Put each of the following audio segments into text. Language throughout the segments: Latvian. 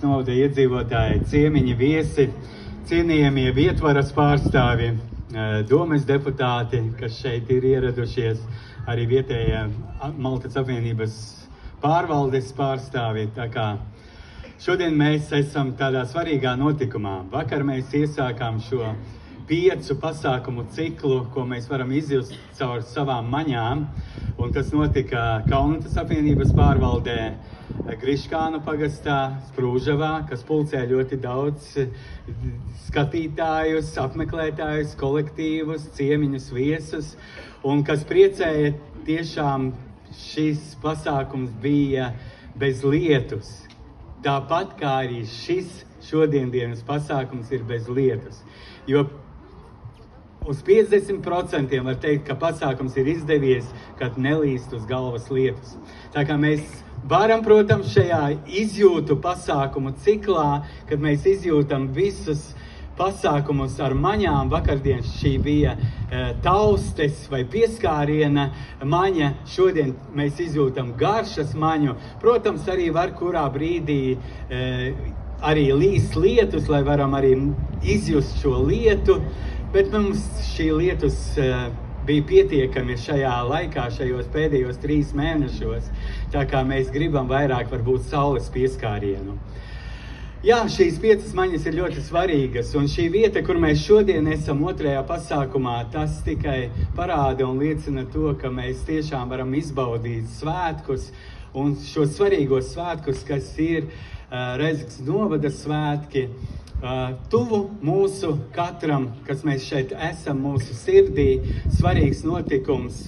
novada iedzīvotāji, ciemiņi, viesi, cienījamie vietvaras pārstāvi, domes deputāti, kas šeit ir ieradušies, arī vietējā Maltas apvienības pārvaldes pārstāvi. Tā kā šodien mēs esam tādā svarīgā notikumā. Vakar mēs iesākām šo 5 pasākumu ciklu, ko mēs varam izjust caur savām maņām, un tas notika Kalnatas apvienības pārvaldē, Griškānu pagastā, Sprūžavā, kas pulcē ļoti daudz skatītājus, apmeklētājus, kolektīvus, ciemiņus, viesus, un kas priecēja, tiešām šis pasākums bija bez lietus. Tāpat kā arī šis šodiendienas pasākums ir bez lietus, jo uz 50% var teikt, ka pasākums ir izdevies, kad nelīst uz galvas lietus. Tā kā mēs varam, protams, šajā izjūtu pasākumu ciklā, kad mēs izjūtam visus pasākumus ar maņām, vakardien šī bija taustes vai pieskāriena maņa, šodien mēs izjūtam garšas maņu. Protams, arī var kurā brīdī arī līst lietus, lai varam arī izjust šo lietu, bet mums šī lietus bija pietiekami šajā laikā, šajos pēdējos 3 mēnešos, tā kā mēs gribam vairāk varbūt saules pieskārienu. Jā, šīs 5 maņas ir ļoti svarīgas, un šī vieta, kur mēs šodien esam 2. pasākumā, tas tikai parāda un liecina to, ka mēs tiešām varam izbaudīt svētkus, un šos svarīgos svētkus, kas ir Rēzeknes novada svētki, tuvu mūsu katram, kas mēs šeit esam, mūsu sirdī, svarīgs notikums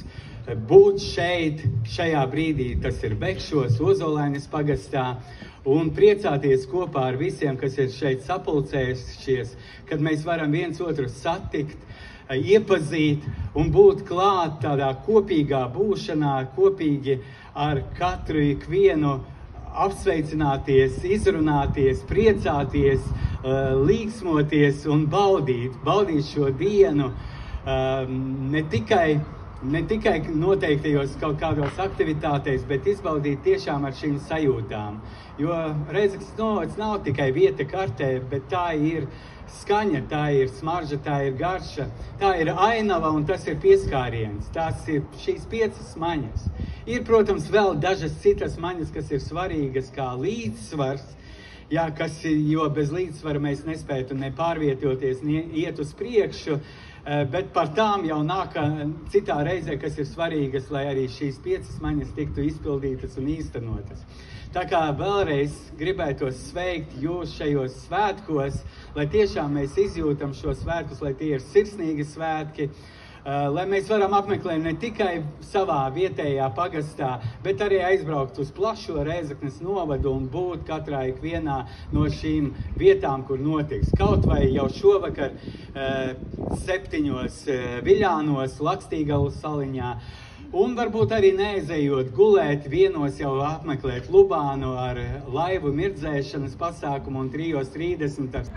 būt šeit, šajā brīdī, tas ir Bekšos, Ozolainas pagastā, un priecāties kopā ar visiem, kas ir šeit sapulcējušies, kad mēs varam viens otru satikt, iepazīt un būt klāt tādā kopīgā būšanā, kopīgi ar katru ikvienu apsveicināties, izrunāties, priecāties, līksmoties un baudīt šo dienu ne tikai noteiktajos kaut kādos aktivitātēs, bet izbaudīt tiešām ar šīm sajūtām. Jo Rēzeknes novads nav tikai vieta kartē, bet tā ir skaņa, tā ir smarža, tā ir garša, tā ir ainava un tas ir pieskāriens. Tās ir šīs 5 maņas. Ir, protams, vēl dažas citas maņas, kas ir svarīgas kā līdzsvars, jā, jo bez līdzsvara mēs nespētu ne pārvietoties, ne iet uz priekšu, bet par tām jau nāk citā reizē, kas ir svarīgas, lai arī šīs 5 maņas tiktu izpildītas un īstenotas. Tā kā vēlreiz gribētos sveikt jūs šajos svētkos, lai tiešām mēs izjūtam šos svētkus, lai tie ir sirsnīgi svētki, lai mēs varam apmeklēt ne tikai savā vietējā pagastā, bet arī aizbraukt uz plašo Rēzeknes novadu un būt katrā ikvienā no šīm vietām, kur notiks. Kaut vai jau šovakar 7 Viļānos, Lakstīgalu saliņā, un varbūt arī neaizejot gulēt, 1 jau apmeklēt Lubānu ar laivu mirdzēšanas pasākumu un 3:30.